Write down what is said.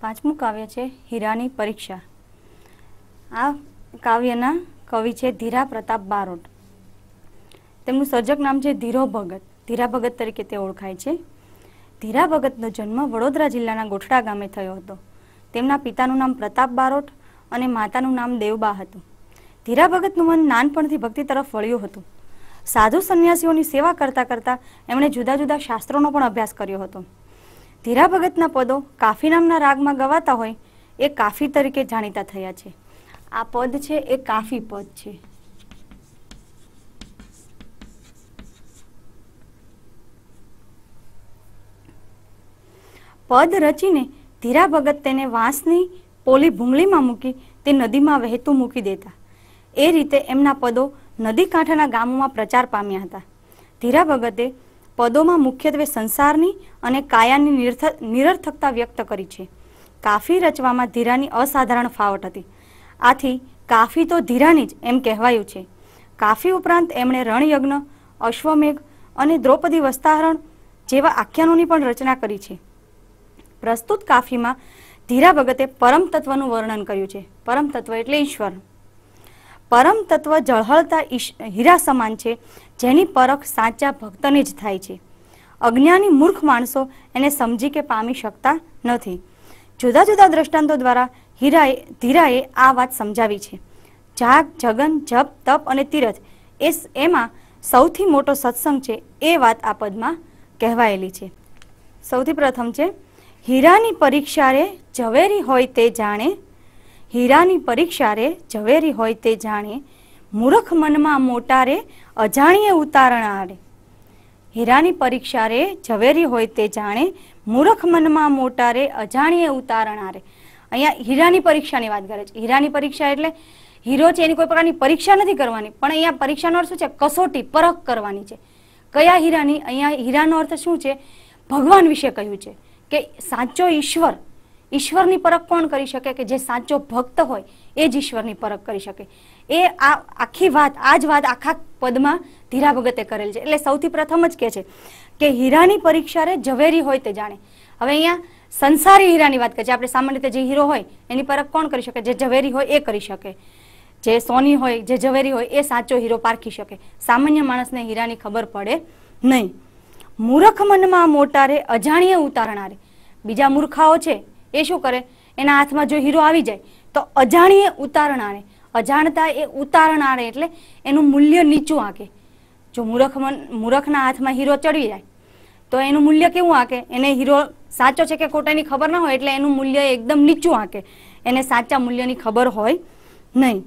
પાંચમું કાવ્ય છે હીરાની પરીક્ષા. આ કાવ્યના કવિ છે ધીરા પ્રતાપ બારોટ. તેમનું સર્જક નામ છે ધીરો ભગત. ધીરા ભગત તરીકે તે ઓળખાય છે. ધીરા ભગતનો જન્મ વડોદરા જિલ્લાના ગોઠડા ગામે થયો હતો. તેમના પિતાનું નામ પ્રતાપ બારોટ અને માતાનું નામ દેવબા હતું. ધીરા ભગતનું મન નાનપણથી ભક્તિ તરફ વળ્યું હતું. સાધુ સંન્યાસીઓની સેવા કરતાં કરતાં એમણે જુદા જુદા શાસ્ત્રોનો પણ અભ્યાસ કર્યો હતો. ધીરા ભગતના પદો કાફી નામના રાગમાં ગવાતા હોય એ કાફી તરીકે જાણીતા થયા છે. આ પદ છે એ કાફી પદ છે. પદ રચીને ધીરા ભગત તેને વાંસની પોલી ભૂંગળીમાં મૂકી તે નદીમાં વહેતું મૂકી દેતા. એ રીતે એમના પદો નદી કાંઠાના ગામોમાં પ્રચાર પામ્યા હતા. ધીરા ભગતે પદોમાં મુખ્યત્વે સંસારની અને કાયાની નિરર્થકતા વ્યક્ત કરી છે. કાફી રચવામાં ધીરાની અસાધારણ ફાવટ હતી. આથી કાફી તો ધીરાની જ એમ કહેવાયું છે. કાફી ઉપરાંત એમણે રણયજ્ઞ, અશ્વમેઘ અને દ્રૌપદી વસ્તાહરણ જેવા આખ્યાનોની પણ રચના કરી છે. પ્રસ્તુત કાફીમાં ધીરા ભગતે પરમ તત્વનું વર્ણન કર્યું છે. પરમ તત્વ એટલે ઈશ્વર. પરમ તત્વ ઝળહળતા હીરા સમાન છે, જેની પરખ સાચા ભક્તને જ થાય છે. અજ્ઞાની મૂર્ખ માણસો એને સમજી કે પામી શકતા નથી. જુદા જુદા દ્રષ્ટાંતો દ્વારા ધીરાએ આ વાત સમજાવી છે. જાગ, જગન, જપ, તપ અને તીરથ એમાં સૌથી મોટો સત્સંગ છે એ વાત આ પદમાં કહેવાયેલી છે. સૌથી પ્રથમ છે હીરાની પરીક્ષા રે ઝવેરી હોય તે જાણે. હીરાની પરીક્ષા રે ઝવેરી હોય તે જાણે, મૂર્ખ મનમાં મોટા રે અજાણીએ ઉતારણા રે. હીરાની પરીક્ષા રે ઝવેરી હોય તે જાણે, મૂર્ખ મનમાં મોટા રે અજાણીએ ઉતારણા રે. અહીંયા હીરાની પરીક્ષાની વાત કરે છે. હીરાની પરીક્ષા એટલે હીરો છે એની કોઈ પ્રકારની પરીક્ષા નથી કરવાની, પણ અહીંયા પરીક્ષાનો અર્થ શું છે? કસોટી, પરખ કરવાની છે. કયા હીરાની? અહીંયા હીરાનો અર્થ શું છે? ભગવાન વિશે કહ્યું છે કે સાચો ઈશ્વરની પરખ કોણ કરી શકે? કે જે સાચો ભક્ત હોય એ જ ઈશ્વરની પરખ કરી શકે. એ આ આખી વાત, આ જ વાત આખા પદમાં ધીરા ભગતે કરેલ છે. એટલે સૌથી પ્રથમ જ કહે છે કે હીરાની પરીક્ષા રે ઝવેરી હોય તે જાણે. હવે અહીંયા સંસારી હીરાની વાત કરે છે. આપણે સામાન્ય રીતે જે હીરો હોય એની પરખ કોણ કરી શકે? જે ઝવેરી હોય એ કરી શકે. જે સોની હોય, જે ઝવેરી હોય એ સાચો હીરો પારખી શકે. સામાન્ય માણસને હીરાની ખબર પડે નહીં. મૂર્ખ મનમાં મોટા રે અજાણીએ ઉતારણા રે. બીજા મૂર્ખાઓ છે એ શું કરે? એના હાથમાં જો હીરો આવી જાય તો અજાણીએ ઉતારણા રે. અજાણતા એ ઉતારણા રે એટલે એનું મૂલ્ય નીચું આંકે. જો મૂર્ખના હાથમાં હીરો ચડી જાય તો એનું મૂલ્ય કેવું આંકે? એને હીરો સાચો છે કે ખોટાની ખબર ના હોય એટલે એનું મૂલ્ય એકદમ નીચું આંકે. એને સાચા મૂલ્યની ખબર હોય નહીં.